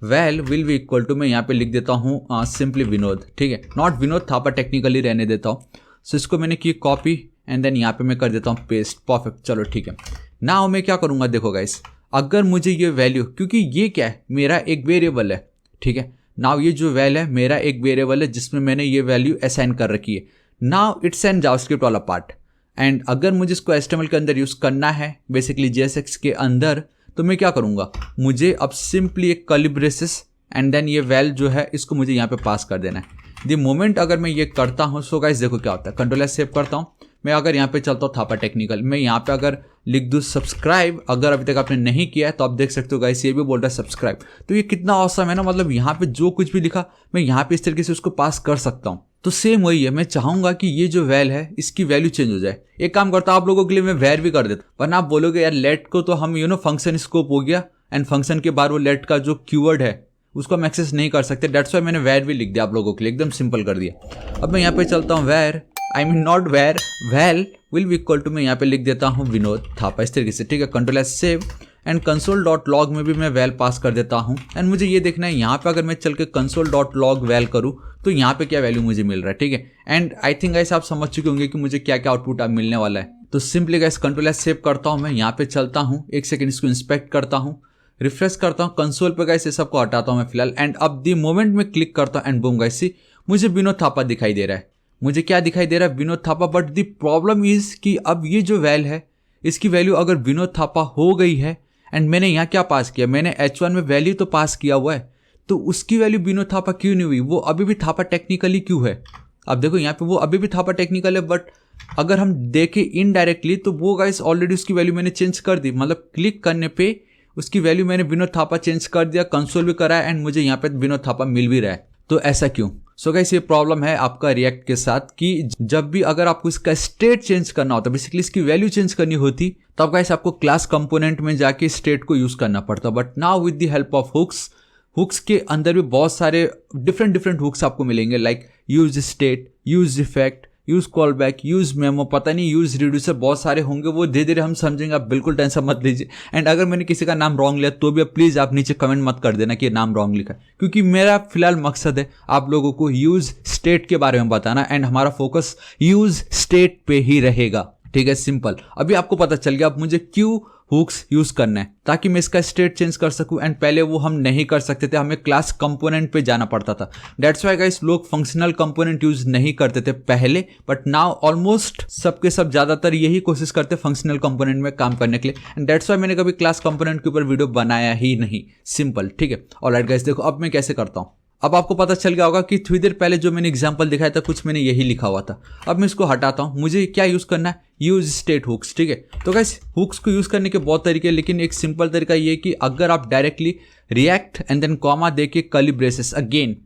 val will be equal to, मैं यहाँ पे लिख देता हूँ सिंपली विनोद, ठीक है, नॉट विनोद थापा, टेक्निकली रहने देता हूँ। सो इसको मैंने की कॉपी एंड देन यहाँ पे मैं कर देता हूँ पेस्ट, परफेक्ट। चलो ठीक है, नाउ मैं क्या करूँगा, देखो गाइस अगर मुझे ये वैल्यू, क्योंकि ये क्या है मेरा एक वेरिएबल है, ठीक है, नाउ ये जो वैल है मेरा एक वेरिएबल है जिसमें मैंने ये वैल्यू असाइन कर रखी है। नाउ इट्स एन जावास्क्रिप्ट वाला पार्ट एंड अगर मुझे इसको HTML के अंदर यूज़ करना है बेसिकली JSX के अंदर, तो मैं क्या करूँगा, मुझे अब सिंपली एक कर्ली ब्रेसेस एंड देन ये वैल जो है इसको मुझे यहाँ पे पास कर देना है। द मोमेंट अगर मैं ये करता हूँ, सो गाइस देखो क्या होता है, कंट्रोल एस सेव करता हूँ, मैं अगर यहाँ पे चलता हूँ थापा टेक्निकल, मैं यहाँ पे अगर लिख दूँ सब्सक्राइब, अगर अभी तक आपने नहीं किया है तो आप देख सकते हो गाइस ये भी बोल रहा है सब्सक्राइब। तो ये कितना औसम है ना, मतलब यहाँ पे जो कुछ भी लिखा मैं यहाँ पे इस तरीके से उसको पास कर सकता हूँ। तो सेम वही है, मैं चाहूंगा कि ये जो वैल है इसकी वैल्यू चेंज हो जाए। एक काम करता हूँ आप लोगों के लिए मैं वैर भी कर देता, वरना आप बोलोगे यार लेट को तो हम फंक्शन स्कोप हो गया एंड फंक्शन के बाद वो लेट का जो कीवर्ड है उसको हम एक्सेस नहीं कर सकते, दैट्स वाई मैंने वैर भी लिख दिया आप लोगों के लिए, एकदम सिंपल कर दिया। अब मैं यहाँ पे चलता हूँ var, not var, val will be equal to, मैं यहाँ पे लिख देता हूँ विनोद थापा, इस तरीके से, ठीक है। Control S save and console.log में भी मैं वैल पास कर देता हूँ एंड मुझे ये देखना है यहाँ पे अगर मैं चल के console.log वैल करूँ तो यहाँ पे क्या वैल्यू मुझे मिल रहा है, ठीक है। एंड आई थिंक गाइस आप समझ चुके होंगे कि मुझे क्या क्या आउटपुट अब मिलने वाला है। तो simply guys control S save करता हूँ, मैं यहाँ पे चलता हूँ, एक सेकंड इसको इंस्पेक्ट करता हूँ, रिफ्रेश करता हूँ, कंसोल पे गाइस ये सबको हटाता हूँ मैं फिलहाल एंड अब द मोमेंट में क्लिक करता हूँ एंड बूम गाइस सी मुझे विनोद थापा दिखाई दे रहा है। मुझे क्या दिखाई दे रहा है, Vinod Thapa. But the problem is कि अब ये जो वैल है इसकी वैल्यू अगर विनोद थापा हो गई है एंड मैंने यहाँ क्या पास किया, मैंने H1 में वैल्यू तो पास किया हुआ है, तो उसकी वैल्यू विनोद थापा क्यों नहीं हुई, वो अभी भी थापा टेक्निकली क्यों है। अब देखो यहाँ पे वो अभी भी थापा टेक्निकल है, बट अगर हम देखें इनडायरेक्टली तो वो गाइस ऑलरेडी उसकी वैल्यू मैंने चेंज कर दी, मतलब क्लिक करने पे उसकी वैल्यू मैंने विनोद थापा चेंज कर दिया, कंसोल भी करा है एंड मुझे यहाँ पे विनोद थापा मिल भी रहा है। तो ऐसा क्यों? सो गाइस ये प्रॉब्लम है आपका रिएक्ट के साथ कि जब भी अगर आपको इसका स्टेट चेंज करना होता, बेसिकली इसकी वैल्यू चेंज करनी होती, तब गाइस आपको क्लास कंपोनेंट में जाके स्टेट को यूज करना पड़ता। But now with the help of hooks के अंदर भी बहुत सारे डिफरेंट हुक्स आपको मिलेंगे, like use state, use effect, use callback, use memo, पता नहीं यूज रिड्यूसर, बहुत सारे होंगे, वो धीरे धीरे हम समझेंगे, आप बिल्कुल टेंशन मत लीजिए। एंड अगर मैंने किसी का नाम रॉन्ग लिया तो भी प्लीज आप नीचे कमेंट मत कर देना कि ये नाम रॉन्ग लिखा है, क्योंकि मेरा फिलहाल मकसद है आप लोगों को यूज स्टेट के बारे में बताना एंड हमारा फोकस यूज स्टेट पे ही रहेगा। ठीक है, सिंपल। अभी आपको पता चल गया अब मुझे क्यों हुक्स यूज करना है, ताकि मैं इसका स्टेट चेंज कर सकूं एंड पहले वो हम नहीं कर सकते थे, हमें क्लास कंपोनेंट पे जाना पड़ता था। दैट्स व्हाई गाइस लोग फंक्शनल कंपोनेंट यूज नहीं करते थे पहले, बट नाउ ऑलमोस्ट सबके सब ज्यादातर यही कोशिश करते फंक्शनल कंपोनेंट में काम करने के लिए एंड दैट्स व्हाई मैंने कभी क्लास कंपोनेंट के ऊपर वीडियो बनाया ही नहीं। सिंपल, ठीक है। ऑलराइट गाइस, देखो अब मैं कैसे करता हूँ। अब आपको पता चल गया होगा कि थोड़ी देर पहले जो मैंने एग्जांपल दिखाया था कुछ मैंने यही लिखा हुआ था। अब मैं इसको हटाता हूं, मुझे क्या यूज करना है, यूज स्टेट हुक्स। ठीक है, तो गाइस हुक्स को यूज करने के बहुत तरीके हैं, लेकिन एक सिंपल तरीका ये कि अगर आप directly React and then comma देके कर्ली ब्रेसेस अगेन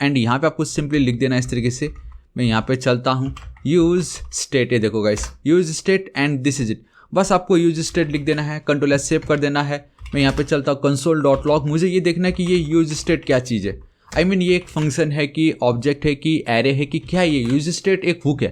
एंड यहाँ पे आपको सिंपली लिख देना इस तरीके से। मैं यहाँ पे चलता हूँ यूज स्टेट, ये देखो guys use state and this is it. बस आपको यूज स्टेट लिख देना है, कंट्रोल एस सेव कर देना है। मैं यहाँ पे चलता हूँ कंसोल डॉट लॉग, मुझे ये देखना है कि ये यूज स्टेट क्या चीज़ है। आई मीन ये एक फंक्शन है कि ऑब्जेक्ट है कि एरे है कि क्या, ये यूज स्टेट एक हुक है,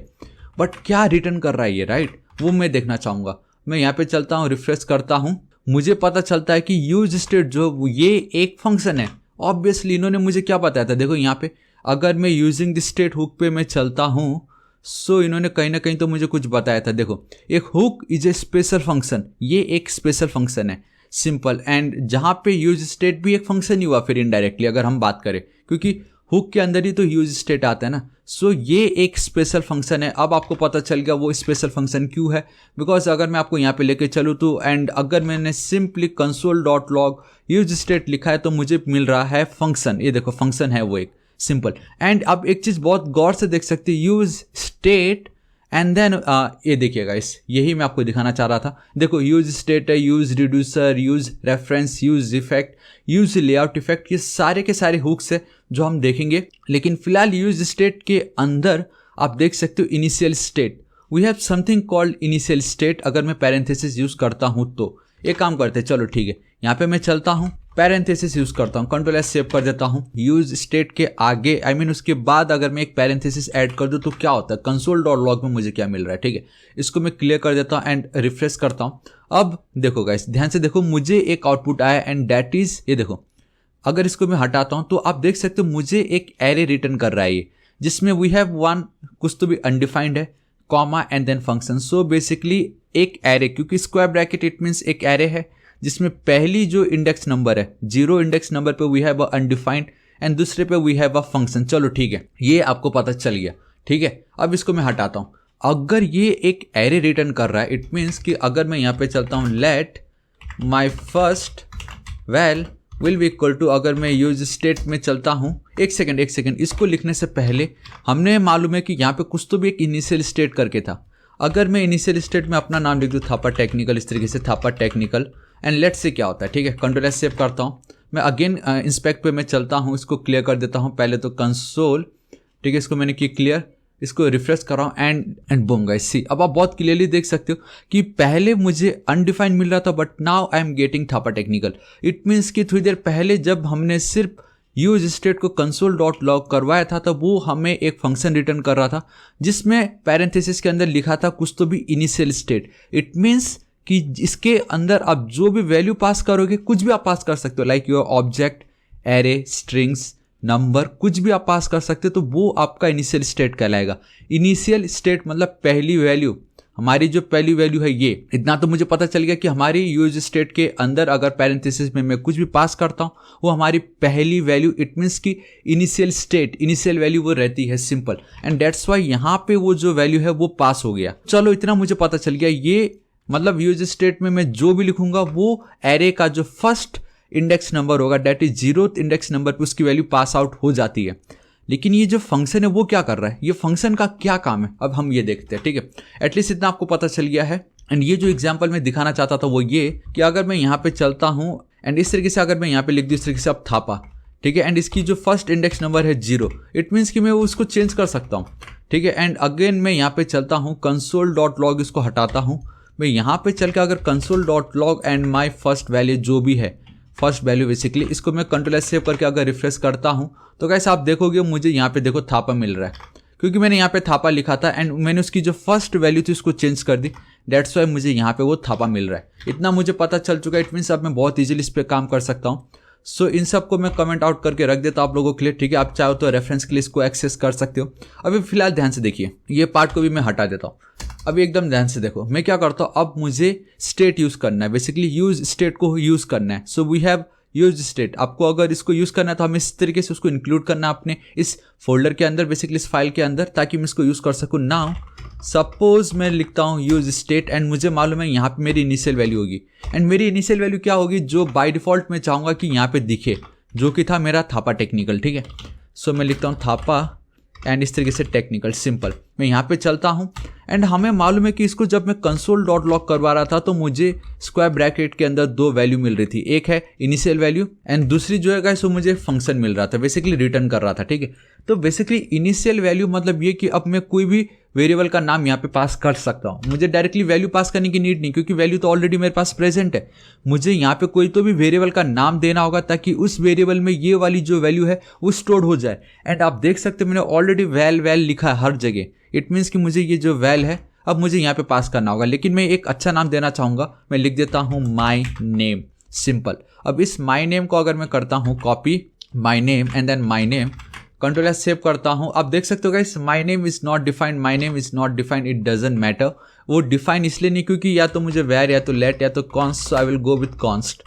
बट क्या रिटर्न कर रहा है ये, राइट, वो मैं देखना चाहूँगा। मैं यहाँ पे चलता हूँ, रिफ्रेश करता हूँ, मुझे पता चलता है कि यूज स्टेट जो ये एक फंक्शन है। ऑब्वियसली इन्होंने मुझे क्या बताया था, देखो यहाँ पे अगर मैं यूजिंग द स्टेट हुक पे मैं चलता हूँ, सो इन्होंने कहीं ना कहीं तो मुझे कुछ बताया था। देखो एक hook is a special function, ये एक स्पेशल फंक्शन है, सिंपल। एंड जहाँ पे यूज स्टेट भी एक फंक्शन ही हुआ फिर इनडायरेक्टली अगर हम बात करें, क्योंकि हुक के अंदर ही तो यूज स्टेट आता है ना। सो ये एक स्पेशल फंक्शन है। अब आपको पता चल गया वो स्पेशल फंक्शन क्यों है, बिकॉज अगर मैं आपको यहाँ पे लेके चलूँ तो एंड अगर मैंने simply console dot log use state लिखा है तो मुझे मिल रहा है फंक्शन। ये देखो फंक्शन है वो एक, सिंपल। एंड अब एक चीज़ बहुत गौर से देख सकते हैं, यूज स्टेट एंड देन ये देखिए गाइस, यही मैं आपको दिखाना चाह रहा था। देखो यूज स्टेट है, use reducer, use reference, use effect, use layout effect, ये सारे के सारे हुक्स है जो हम देखेंगे। लेकिन फिलहाल यूज स्टेट के अंदर आप देख सकते हो initial state, we have something called initial state. अगर मैं पैरेंथेसिस यूज करता हूँ तो एक काम करते हैं, चलो ठीक है, यहाँ पे मैं चलता हूँ, पैरेंथेसिस यूज करता हूँ, कंट्रोल एस सेव कर देता हूँ। यूज स्टेट के आगे आई मीन उसके बाद अगर मैं एक पैरेंथेसिस ऐड कर दूँ तो क्या होता है, कंसोल डॉट लॉग में मुझे क्या मिल रहा है। ठीक है, इसको मैं क्लियर कर देता हूँ एंड रिफ्रेश करता हूँ। अब देखो गाइस ध्यान से देखो, मुझे एक आउटपुट आया एंड दैट इज, ये देखो अगर इसको मैं हटाता हूँ तो आप देख सकते हो मुझे एक एरे रिटर्न कर रहा है ये, जिसमें वी हैव वन, कुछ तो भी अनडिफाइंड है, comma and then function. So basically एक एरे, क्योंकि स्क्वायर ब्रैकेट इट मीन्स एक एरे है जिसमें पहली जो इंडेक्स नंबर है 0 इंडेक्स नंबर पे we have a undefined and दूसरे पे वी हैव अ फंक्शन। चलो ठीक है, ये आपको पता चल गया। ठीक है, अब इसको मैं हटाता हूँ। अगर ये एक एरे रिटर्न कर रहा है इट मीन्स कि अगर मैं यहाँ पे चलता हूँ let my first val will be equal to, अगर मैं यूज स्टेट में चलता हूँ, एक सेकेंड, इसको लिखने से पहले हमने मालूम है कि यहाँ पे कुछ तो भी एक इनिशियल स्टेट करके था। अगर मैं इनिशियल स्टेट में अपना नाम लिख दूँ थापा टेक्निकल, इस तरीके से Thapa technical, and let's say क्या होता है। ठीक है, कंट्रोल एस सेव करता हूँ, मैं अगेन इंस्पेक्ट पे मैं चलता हूँ, इसको क्लियर कर देता हूँ पहले तो कंसोल। ठीक है, इसको मैंने किया क्लियर, इसको रिफ्रेश कर रहा हूँ एंड बूम गाइस सी, अब आप बहुत क्लियरली देख सकते हो कि पहले मुझे अनडिफाइंड मिल रहा था but now I am getting Thapa technical. It means कि थोड़ी देर पहले जब हमने सिर्फ यूज स्टेट को कंसोल डॉट लॉग करवाया था तब वो हमें एक फंक्शन रिटर्न कर रहा था जिसमें पैरेंथेसिस के अंदर लिखा था कुछ तो भी इनिशियल स्टेट। इट मीन्स कि इसके अंदर आप जो भी वैल्यू पास करोगे, कुछ भी आप पास कर सकते हो, like your object, array, strings, number, कुछ भी आप पास कर सकते हो, तो वो आपका इनिशियल स्टेट कहलाएगा। इनिशियल स्टेट मतलब पहली वैल्यू, हमारी जो पहली वैल्यू है ये। इतना तो मुझे पता चल गया कि हमारी यूज स्टेट के अंदर अगर पैरेंथेसिस में मैं कुछ भी पास करता हूँ वो हमारी पहली वैल्यू, इट मीन्स की इनिशियल स्टेट, इनिशियल वैल्यू वो रहती है, सिंपल। एंड दैट्स वाई यहाँ पे वो जो वैल्यू है वो पास हो गया। चलो इतना मुझे पता चल गया, ये मतलब यूज स्टेट में मैं जो भी लिखूंगा वो एरे का जो फर्स्ट इंडेक्स नंबर होगा that is 0th index number पे उसकी वैल्यू पास आउट हो जाती है। लेकिन ये जो फंक्शन है वो क्या कर रहा है, ये फंक्शन का क्या काम है, अब हम ये देखते हैं। ठीक है, एटलीस्ट इतना आपको पता चल गया है। एंड ये जो एग्जाम्पल मैं दिखाना चाहता था वो ये कि अगर मैं यहाँ पे चलता हूँ एंड इस तरीके से अगर मैं यहाँ पे लिख दूँ इस तरीके से अब थापा, ठीक है, एंड इसकी जो फर्स्ट इंडेक्स नंबर है 0, इट मीन्स कि मैं उसको चेंज कर सकता हूँ, ठीक है। एंड अगेन मैं यहाँ पे चलता हूँ console.log, इसको हटाता हूँ, मैं यहाँ पे चल के अगर console.log and my first value जो भी है, फर्स्ट वैल्यू बेसिकली, इसको मैं कंट्रोल सेव करके अगर रिफ्रेश करता हूँ तो कैसे आप देखोगे मुझे यहाँ पे देखो थापा मिल रहा है, क्योंकि मैंने यहाँ पे थापा लिखा था एंड मैंने उसकी जो फर्स्ट वैल्यू थी उसको चेंज कर दी, दैट्स वाई मुझे यहाँ पे वो थापा मिल रहा है। इतना मुझे पता चल चुका है, इट मीन्स अब मैं बहुत ईजिली इस पर काम कर सकता हूँ। सो इन सब को मैं कमेंट आउट करके रख देता हूँ आप लोगों के लिए, ठीक है। आप चाहो तो रेफरेंस के लिए इसको एक्सेस कर सकते हो। अभी फिलहाल ध्यान से देखिए, ये पार्ट को भी मैं हटा देता हूँ। अभी एकदम ध्यान से देखो, मैं क्या करता हूँ, अब मुझे स्टेट यूज़ करना है, बेसिकली यूज स्टेट को यूज़ करना है। So we have use state, आपको अगर इसको यूज़ करना है तो हमें इस तरीके से उसको इंक्लूड करना है अपने इस फोल्डर के अंदर, बेसिकली इस फाइल के अंदर, ताकि मैं इसको यूज़ कर सकूँ। नाउ सपोज मैं लिखता हूँ यूज स्टेट एंड मुझे मालूम है यहाँ पे मेरी इनिशियल वैल्यू होगी, एंड मेरी इनिशियल वैल्यू क्या होगी, जो बाय डिफॉल्ट मैं चाहूँगा कि यहाँ पे दिखे, जो कि था मेरा थापा टेक्निकल, ठीक है। सो मैं लिखता हूँ थापा एंड इस तरीके से टेक्निकल, सिंपल। मैं यहाँ पे चलता हूँ एंड हमें मालूम है कि इसको जब मैं console.log करवा रहा था तो मुझे स्क्वायर ब्रैकेट के अंदर 2 वैल्यू मिल रही थी, एक है इनिशियल वैल्यू एंड दूसरी जो है गाइस वो मुझे फंक्शन मिल रहा था, बेसिकली रिटर्न कर रहा था, ठीक है। तो बेसिकली इनिशियल वैल्यू मतलब ये कि अब मैं कोई भी वेरिएबल का नाम यहाँ पे पास कर सकता हूँ, मुझे डायरेक्टली वैल्यू पास करने की नीड नहीं, क्योंकि वैल्यू तो ऑलरेडी मेरे पास प्रेजेंट है। मुझे यहाँ पे कोई तो भी वेरिएबल का नाम देना होगा ताकि उस वेरिएबल में ये वाली जो वैल्यू है वो स्टोर हो जाए। एंड आप देख सकते हैं मैंने ऑलरेडी वैल लिखा है हर जगह, इट मीन्स कि मुझे ये जो वैल है अब मुझे यहाँ पे पास करना होगा, लेकिन मैं एक अच्छा नाम देना चाहूँगा, मैं लिख देता हूँ माई नेम, सिंपल। अब इस माई नेम को अगर मैं करता हूँ copy, my name and then my name, control S save करता हूँ। आप देख सकते हो guys, my name is not defined, my name is not defined, it doesn't matter. वो डिफाइन इसलिए नहीं क्योंकि या तो मुझे वैर या तो लेट या तो const, so I will go with const.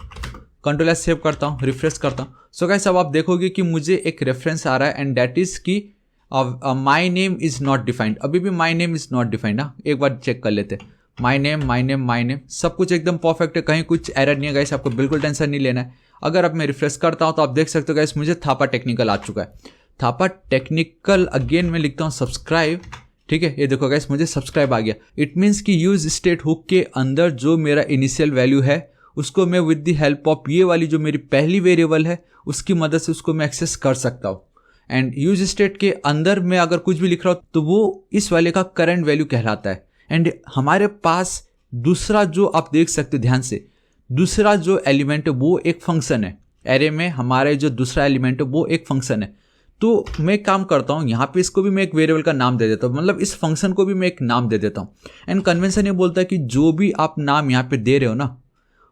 Control S save करता हूँ, रिफ्रेश करता हूँ। सो गाइस अब आप देखोगे कि मुझे एक रेफरेंस आ रहा है एंड दैट इज की माई नेम इज नॉट डिफाइंड। अभी भी माई नेम इज नॉट डिफाइंड, हाँ एक बार चेक कर लेते हैं। My name my name my name, सब कुछ एकदम परफेक्ट है, कहीं कुछ एरर नहीं है गाइस, आपको बिल्कुल टेंशन नहीं लेना है। अगर अब मैं रिफ्रेश करता हूँ तो आप देख सकते हो गाइस मुझे थापा टेक्निकल आ चुका है। थापा टेक्निकल अगेन मैं लिखता हूँ सब्सक्राइब, ठीक है। ये देखो गाइस मुझे सब्सक्राइब आ गया। इट मीन्स कि यूज स्टेट हुक के अंदर जो मेरा इनिशियल वैल्यू है उसको मैं विद द हेल्प ऑफ ये वाली जो मेरी पहली वेरिएबल है उसकी मदद से उसको मैं एक्सेस कर सकता हूँ। एंड यूज स्टेट के अंदर मैं अगर कुछ भी लिख रहा हूँ तो वो इस वाले का करंट वैल्यू कहलाता है। एंड हमारे पास दूसरा जो आप देख सकते हो ध्यान से, दूसरा जो एलिमेंट है वो एक फंक्शन है, एरे में हमारे जो दूसरा एलिमेंट है वो एक फंक्शन है। तो मैं काम करता हूँ यहाँ पे इसको भी मैं एक वेरिएबल का नाम दे देता हूँ, मतलब इस फंक्शन को भी मैं एक नाम दे देता हूँ। एंड कन्वेंशन ये बोलता है कि जो भी आप नाम यहाँ पे दे रहे हो ना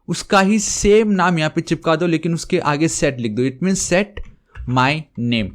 उसका ही सेम नाम यहाँ पे चिपका दो, लेकिन उसके आगे सेट लिख दो, it means set my name,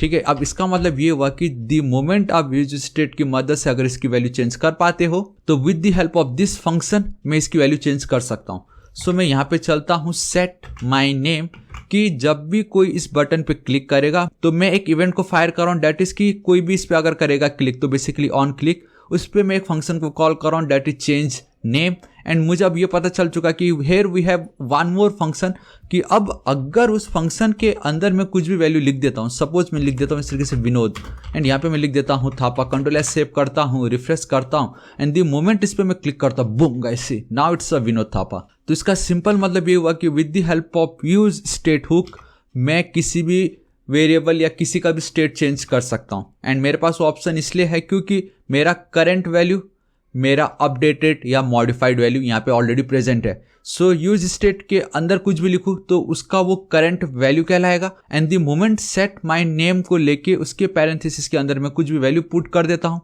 ठीक है। अब इसका मतलब ये हुआ कि द मोमेंट आप यूज स्टेट की मदद से अगर इसकी वैल्यू चेंज कर पाते हो तो with the help of this function मैं इसकी वैल्यू चेंज कर सकता हूँ। सो मैं यहाँ पे चलता हूँ सेट माई नेम, कि जब भी कोई इस बटन पे क्लिक करेगा तो मैं एक इवेंट को फायर कर रहा हूँ, डेट इज कि कोई भी इस पे अगर करेगा क्लिक तो बेसिकली ऑन क्लिक उस पर मैं एक फंक्शन को कॉल कर रहा हूँ, that is change name. And मुझे अब ये पता चल चुका कि here we have one more function, कि अब अगर उस फंक्शन के अंदर मैं कुछ भी वैल्यू लिख देता हूँ, सपोज मैं लिख देता हूँ इस तरीके से विनोद, एंड यहाँ पे मैं लिख देता हूँ थापा, कंट्रोल एस सेव करता हूँ, रिफ्रेश करता हूँ एंड द मोमेंट इस पे मैं क्लिक करता हूँ, boom guys see now it's a Vinod Thapa. तो इसका सिंपल मतलब ये हुआ कि with the help of use state hook मैं किसी भी वेरिएबल या किसी का भी स्टेट चेंज कर सकता हूँ। एंड मेरे पास वो ऑप्शन इसलिए है क्योंकि मेरा करंट वैल्यू, मेरा अपडेटेड या मॉडिफाइड वैल्यू यहाँ पे ऑलरेडी प्रेजेंट है। सो यूज स्टेट के अंदर कुछ भी लिखूँ तो उसका वो करंट वैल्यू कहलाएगा। And the moment set my name को लेके उसके पैरेंथेसिस के अंदर मैं कुछ भी वैल्यू पुट कर देता हूँ,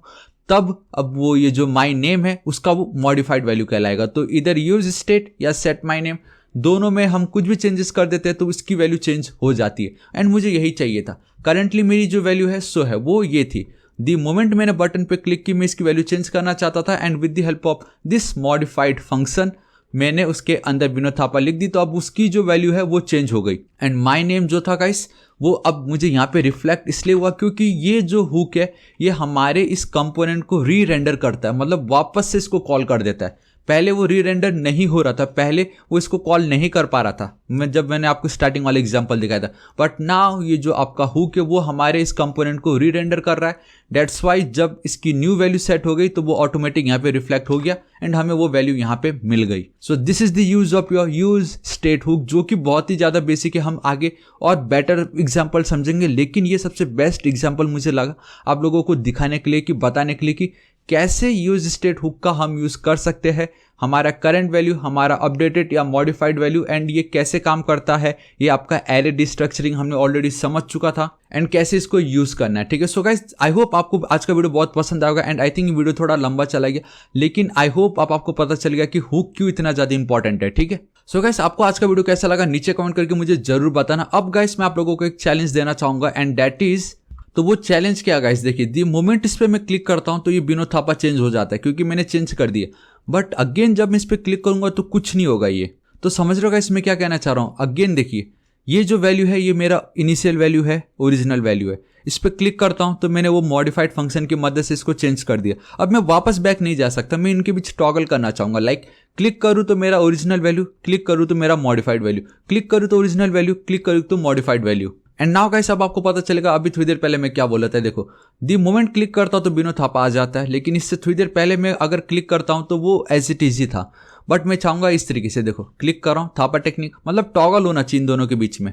तब अब वो ये जो माई नेम है उसका वो मॉडिफाइड वैल्यू कहलाएगा। तो इधर यूज स्टेट या सेट माई नेम दोनों में हम कुछ भी चेंजेस कर देते हैं तो उसकी वैल्यू चेंज हो जाती है। एंड मुझे यही चाहिए था। करंटली मेरी जो वैल्यू है सो है वो ये थी। दी मोमेंट मैंने बटन पे क्लिक की मैं इसकी वैल्यू चेंज करना चाहता था and with the help of this modified function मैंने उसके अंदर विनोद थापा लिख दी, तो अब उसकी जो वैल्यू है वो चेंज हो गई। एंड माई नेम जो था गाइस वो अब मुझे यहाँ पे रिफ्लेक्ट इसलिए हुआ क्योंकि ये जो हुक है ये हमारे इस कंपोनेंट को री रेंडर करता है, मतलब वापस से इसको कॉल कर देता है। पहले वो री रेंडर नहीं हो रहा था, पहले वो इसको कॉल नहीं कर पा रहा था जब मैंने आपको स्टार्टिंग वाला एग्जांपल दिखाया था। बट नाउ ये जो आपका हुक है वो हमारे इस कंपोनेंट को री रेंडर कर रहा है। दैट्स वाई जब इसकी न्यू वैल्यू सेट हो गई तो वो ऑटोमेटिक यहाँ पे रिफ्लेक्ट हो गया एंड हमें वो वैल्यू यहाँ पे मिल गई। So this is the use of your use state hook, जो कि बहुत ही ज़्यादा बेसिक है। हम आगे और बेटर एग्जाम्पल समझेंगे, लेकिन ये सबसे बेस्ट एग्जाम्पल मुझे लगा आप लोगों को दिखाने के लिए, कि बताने के लिए कि कैसे यूज स्टेट हुक का हम यूज कर सकते हैं, हमारा करंट वैल्यू, हमारा अपडेटेड या मॉडिफाइड वैल्यू, एंड ये कैसे काम करता है। ये आपका एरे डिस्ट्रक्चरिंग हमने ऑलरेडी समझ चुका था एंड कैसे इसको यूज करना है। ठीक है, सो गाइस आई होप आपको आज का वीडियो बहुत पसंद आएगा एंड आई थिंक ये वीडियो थोड़ा लंबा चला गया, लेकिन आई होप आपको पता चल गया कि हुक क्यों इतना ज्यादा इंपॉर्टेंट है। ठीक है, सो गाइस आपको आज का वीडियो कैसा लगा नीचे कमेंट करके मुझे जरूर बताना। अब गाइस मैं आप लोगों को एक चैलेंज देना चाहूंगा एंड दैट इज, तो वो चैलेंज क्या गाइस, देखिए दी मोमेंट इस पे मैं क्लिक करता हूं तो ये विनोद थापा चेंज हो जाता है क्योंकि मैंने चेंज कर दिया। बट अगेन जब मैं इस पे क्लिक करूंगा तो कुछ नहीं होगा। ये तो समझ रहे हो गाइस मैं क्या कहना चाह रहा हूं। अगेन देखिए ये जो वैल्यू है ये मेरा इनिशियल वैल्यू है, ओरिजिनल वैल्यू है। इस पे क्लिक करता हूं तो मैंने वो मॉडिफाइड फंक्शन की मदद से इसको चेंज कर दिया। अब मैं वापस बैक नहीं जा सकता, मैं इनके बीच टॉगल करना चाहूंगा। लाइक क्लिक करूं तो मेरा ओरिजिनल वैल्यू, क्लिक करूं तो मेरा मॉडिफाइड वैल्यू, क्लिक करूं तो ओरिजिनल वैल्यू, क्लिक करूं तो modified value. And now guys अब आपको पता चलेगा, अभी थोड़ी देर पहले मैं क्या बोला था। देखो दी मोमेंट क्लिक करता हूं तो विनोद थापा आ जाता है, लेकिन इससे थोड़ी देर पहले मैं अगर क्लिक करता हूं तो वो एज इट इज ही था। बट मैं चाहूंगा इस तरीके से, देखो क्लिक कर रहा हूं, थापा टेक्निक, मतलब टॉगल होना चाहिए इन दोनों के बीच में।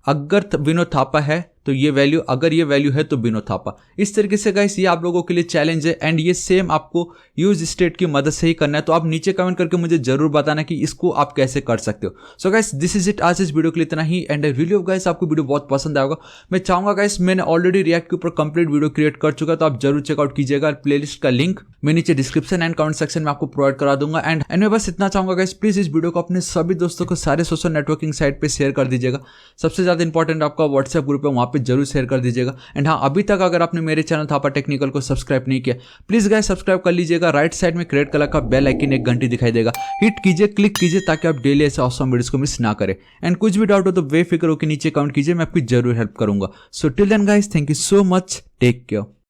अगर विनोद थापा है तो ये वैल्यू, अगर ये वैल्यू है तो विनोद थापा। इस तरीके से गाइस ये आप लोगों के लिए चैलेंज है एंड ये सेम आपको यूज स्टेट की मदद से ही करना है। तो आप नीचे कमेंट करके मुझे जरूर बताना कि इसको आप कैसे कर सकते हो। So guys this is it, आज इस वीडियो के लिए इतना ही and I really hope guys आपको वीडियो बहुत पसंद आएगा। मैं चाहूंगा गाइस, मैंने ऑलरेडी रिएक्ट के ऊपर कंप्लीट वीडियो क्रिएट कर चुका, तो आप जरूर चेकआउट कीजिएगा। प्लेलिस्ट का लिंक मैं नीचे डिस्क्रिप्शन एंड कमेंट सेक्शन में आपको प्रोवाइड करा दूंगा। एंड मैं बस इतना चाहूंगा गाइस, प्लीज इस वीडियो को अपने सभी दोस्तों को सारे सोशल नेटवर्किंग साइट पे शेयर कर दीजिएगा। सबसे ज्यादा इंपॉर्टेंट आपका व्हाट्सएप ग्रुप है, वहां पे जरूर शेयर कर दीजिएगा। एंड हाँ, अभी तक अगर आपने मेरे चैनल थापा टेक्निकल को सब्सक्राइब नहीं किया, प्लीज गाइस सब्सक्राइब कर लीजिएगा। राइट साइड में रेड कलर का बेल आइकन एक घंटी दिखाई देगा, हिट कीजिए, क्लिक कीजिए, ताकि आप डेली ऐसे ऑसम वीडियोस को मिस ना करें। एंड कुछ भी डाउट हो तो बेफिक्र होकर नीचे कमेंट कीजिए, मैं आपकी जरूर हेल्प करूंगा। So till then guys, thank you so much, take care.